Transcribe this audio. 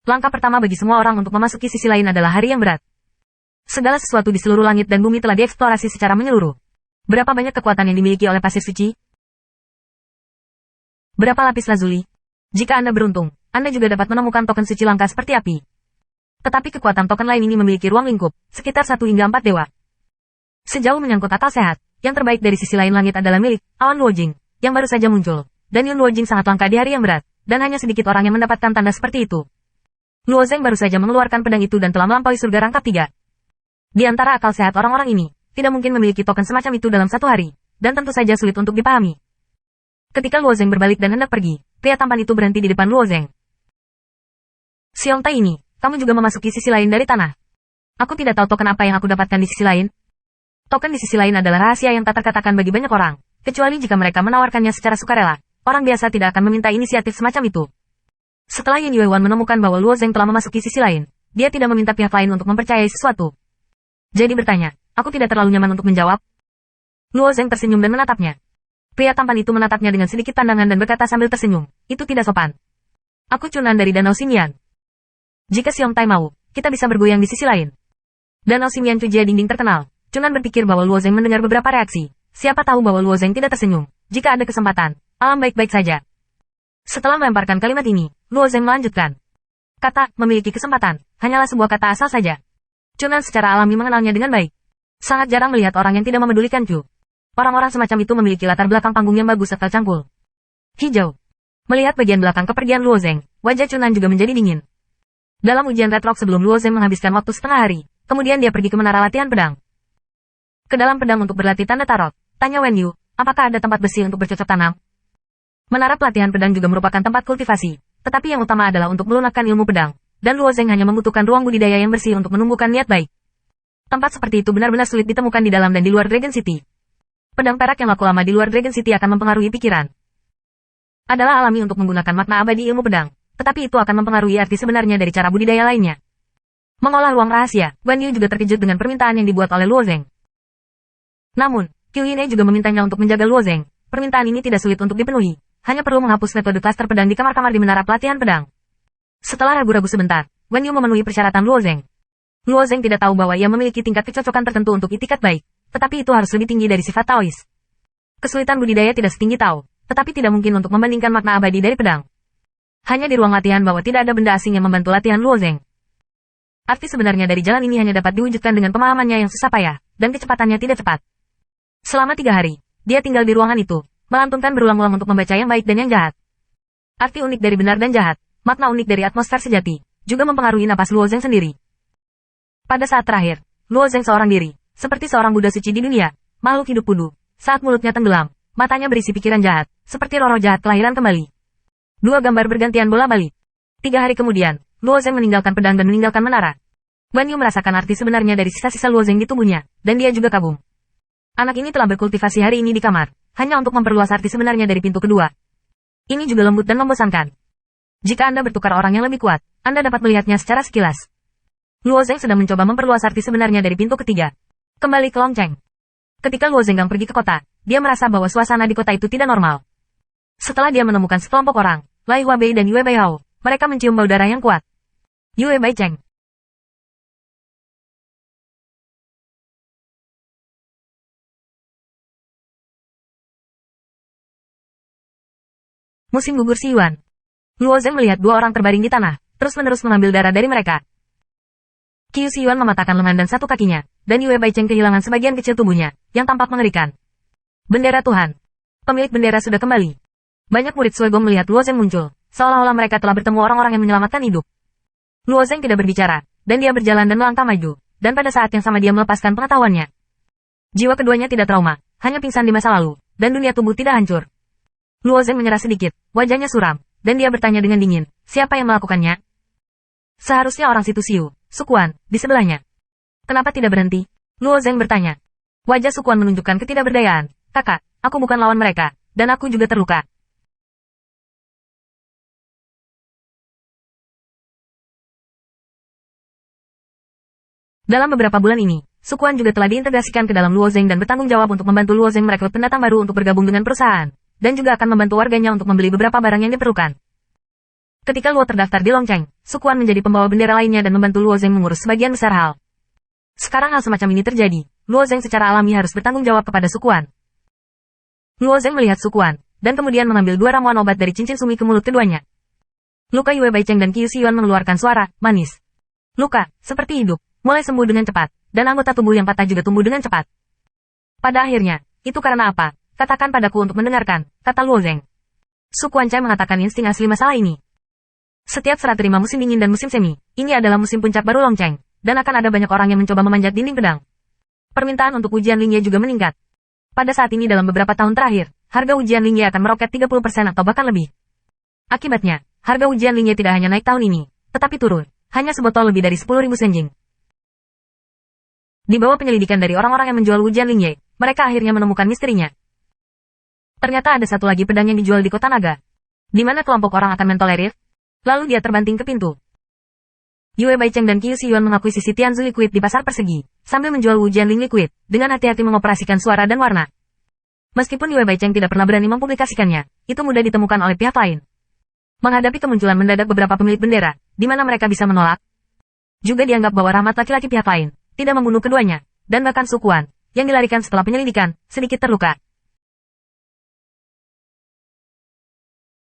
Langkah pertama bagi semua orang untuk memasuki sisi lain adalah hari yang berat. Segala sesuatu di seluruh langit dan bumi telah dieksplorasi secara menyeluruh. Berapa banyak kekuatan yang dimiliki oleh pasir suci? Berapa lapis lazuli? Jika Anda beruntung, Anda juga dapat menemukan token suci langka seperti api. Tetapi kekuatan token lain ini memiliki ruang lingkup, sekitar 1 hingga 4 dewa. Sejauh menyangkut akal sehat, yang terbaik dari sisi lain langit adalah milik Awan Luojing, yang baru saja muncul. Dan Yun Luojing sangat langka di hari yang berat, dan hanya sedikit orang yang mendapatkan tanda seperti itu. Luozeng baru saja mengeluarkan pedang itu dan telah melampaui surga rangkap 3. Di antara akal sehat orang-orang ini, tidak mungkin memiliki token semacam itu dalam 1 hari, dan tentu saja sulit untuk dipahami. Ketika Luozeng berbalik dan hendak pergi, pria tampan itu berhenti di depan Luozeng. Xiong Tai ini, kamu juga memasuki sisi lain dari tanah. Aku tidak tahu token apa yang aku dapatkan di sisi lain. Token di sisi lain adalah rahasia yang tak terkatakan bagi banyak orang, kecuali jika mereka menawarkannya secara sukarela. Orang biasa tidak akan meminta inisiatif semacam itu. Setelah Yin Yuewan menemukan bahwa Luozeng telah memasuki sisi lain, dia tidak meminta pihak lain untuk mempercayai sesuatu. Jadi bertanya, aku tidak terlalu nyaman untuk menjawab. Luozeng tersenyum dan menatapnya. Pria tampan itu menatapnya dengan sedikit pandangan dan berkata sambil tersenyum, itu tidak sopan. Aku Chunan dari Danau Ximian. Jika Xiong Tai mau, kita bisa bergoyang di sisi lain. Danau Ximian Cujia dinding terkenal. Chunan berpikir bahwa Luozeng mendengar beberapa reaksi. Siapa tahu bahwa Luozeng tidak tersenyum. Jika ada kesempatan, alam baik-baik saja. Setelah melemparkan kalimat ini, Luozeng melanjutkan. Kata, memiliki kesempatan, hanyalah sebuah kata asal saja. Chunan secara alami mengenalnya dengan baik. Sangat jarang melihat orang yang tidak memedulikan Chu. Orang-orang semacam itu memiliki latar belakang panggung yang bagus serta cangkul. Hijau. Melihat bagian belakang kepergian Luozeng, wajah Chunan juga menjadi dingin. Dalam ujian Red Rock sebelum Luozeng menghabiskan waktu setengah hari, kemudian dia pergi ke menara latihan pedang. Ke dalam pedang untuk berlatih tanda tarot, tanya Wen Yu, apakah ada tempat besi untuk bercocok tanam? Menara pelatihan pedang juga merupakan tempat kultivasi, tetapi yang utama adalah untuk melunakkan ilmu pedang, dan Luozeng hanya membutuhkan ruang budidaya yang bersih untuk menumbuhkan niat baik. Tempat seperti itu benar-benar sulit ditemukan di dalam dan di luar Dragon City. Pedang perak yang laku lama di luar Dragon City akan mempengaruhi pikiran. Adalah alami untuk menggunakan makna abadi ilmu pedang, tetapi itu akan mempengaruhi arti sebenarnya dari cara budidaya lainnya. Mengolah ruang rahasia, Wen Yu juga terkejut dengan permintaan yang dibuat oleh Luozeng. Namun, Qiu Yin'e juga memintanya untuk menjaga Luozeng. Permintaan ini tidak sulit untuk dipenuhi, hanya perlu menghapus metode klaster pedang di kamar-kamar di menara pelatihan pedang. Setelah ragu-ragu sebentar, Wen Yu memenuhi persyaratan Luozeng. Luozeng tidak tahu bahwa ia memiliki tingkat kecocokan tertentu untuk itikat baik, tetapi itu harus lebih tinggi dari sifat Taois. Kesulitan budidaya tidak setinggi Tao, tetapi tidak mungkin untuk membandingkan makna abadi dari pedang. Hanya di ruang latihan bahwa tidak ada benda asing yang membantu latihan Luozeng. Arti sebenarnya dari jalan ini hanya dapat diwujudkan dengan pemahamannya yang susah payah, dan kecepatannya tidak cepat. Selama 3 hari, dia tinggal di ruangan itu, melantunkan berulang-ulang untuk membaca yang baik dan yang jahat. Arti unik dari benar dan jahat, makna unik dari atmosfer sejati, juga mempengaruhi napas Luozeng sendiri. Pada saat terakhir, Luozeng seorang diri, seperti seorang Buddha suci di dunia, makhluk hidup pundu, saat mulutnya tenggelam, matanya berisi pikiran jahat, seperti roh-roh jahat kelahiran kembali. 2 gambar bergantian bola-balik. 3 hari kemudian, Luozeng meninggalkan pedang dan meninggalkan menara. Wen Yu merasakan arti sebenarnya dari sisa-sisa Luozeng di tubuhnya, dan dia juga kagum. Anak ini telah berkultivasi hari ini di kamar, hanya untuk memperluas arti sebenarnya dari pintu kedua. Ini juga lembut dan membosankan. Jika Anda bertukar orang yang lebih kuat, Anda dapat melihatnya secara sekilas. Luozeng sedang mencoba memperluas arti sebenarnya dari pintu ketiga. Kembali ke Longcheng. Ketika Luozeng pergi ke kota, dia merasa bahwa suasana di kota itu tidak normal. Setelah dia menemukan sekelompok orang, Lai Huabei dan Yue Baihao, mereka mencium bau darah yang kuat. Yue Baicheng. Musim gugur Si Yuan. Luozeng melihat 2 orang terbaring di tanah, terus-menerus mengambil darah dari mereka. Qiu Xiyuan mematahkan lengan dan 1 kakinya, dan Yue Baicheng kehilangan sebagian kecil tubuhnya, yang tampak mengerikan. Bendera Tuhan. Pemilik bendera sudah kembali. Banyak murid Suegong melihat Luozeng muncul, seolah-olah mereka telah bertemu orang-orang yang menyelamatkan hidup. Luozeng tidak berbicara, dan dia berjalan dan melangkah maju, dan pada saat yang sama dia melepaskan pengetahuannya. Jiwa keduanya tidak trauma, hanya pingsan di masa lalu, dan dunia tubuh tidak hancur. Luozeng menyerah sedikit, wajahnya suram, dan dia bertanya dengan dingin, siapa yang melakukannya? Seharusnya orang situ Siu, Sukuan, di sebelahnya. Kenapa tidak berhenti? Luozeng bertanya. Wajah Sukuan menunjukkan ketidakberdayaan. Kakak, aku bukan lawan mereka, dan aku juga terluka. Dalam beberapa bulan ini, Sukuan juga telah diintegrasikan ke dalam Luozeng dan bertanggung jawab untuk membantu Luozeng merekrut pendatang baru untuk bergabung dengan perusahaan, dan juga akan membantu warganya untuk membeli beberapa barang yang diperlukan. Ketika Luo terdaftar di Longcheng, Sukuan menjadi pembawa bendera lainnya dan membantu Luo Zeng mengurus sebagian besar hal. Sekarang hal semacam ini terjadi, Luo Zeng secara alami harus bertanggung jawab kepada Sukuan. Luo Zeng melihat Sukuan, dan kemudian mengambil 2 ramuan obat dari cincin sumi ke mulut keduanya. Luka Yue Baicheng dan Qiu Xiyuan mengeluarkan suara manis. Luka, seperti hidup, mulai sembuh dengan cepat, dan anggota tubuh yang patah juga tumbuh dengan cepat. Pada akhirnya, itu karena apa? Katakan padaku untuk mendengarkan, kata Luo Zeng. Sukuan Cai mengatakan insting asli masalah ini. Setiap serah terima musim dingin dan musim semi, ini adalah musim puncak baru Longcheng, dan akan ada banyak orang yang mencoba memanjat dinding pedang. Permintaan untuk ujian Lingye juga meningkat. Pada saat ini dalam beberapa tahun terakhir, harga ujian Lingye akan meroket 30% atau bahkan lebih. Akibatnya, harga ujian Lingye tidak hanya naik tahun ini, tetapi turun, hanya sebotol lebih dari 10.000 senjing. Di bawah penyelidikan dari orang-orang yang menjual ujian Lingye, mereka akhirnya menemukan misterinya. Ternyata ada satu lagi pedang yang dijual di kota naga. Di mana kelompok orang akan mentolerir? Lalu dia terbanting ke pintu. Yue Baicheng dan Qiu Xiyuan mengakuisisi Tianzu Liquid di pasar persegi, sambil menjual ujian Ling Liquid, dengan hati-hati mengoperasikan suara dan warna. Meskipun Yue Baicheng tidak pernah berani mempublikasikannya, itu mudah ditemukan oleh pihak lain. Menghadapi kemunculan mendadak beberapa pemilik bendera, di mana mereka bisa menolak. Juga dianggap bahwa rahmat laki-laki pihak lain, tidak membunuh keduanya, dan bahkan Sukuan, yang dilarikan setelah penyelidikan, sedikit terluka.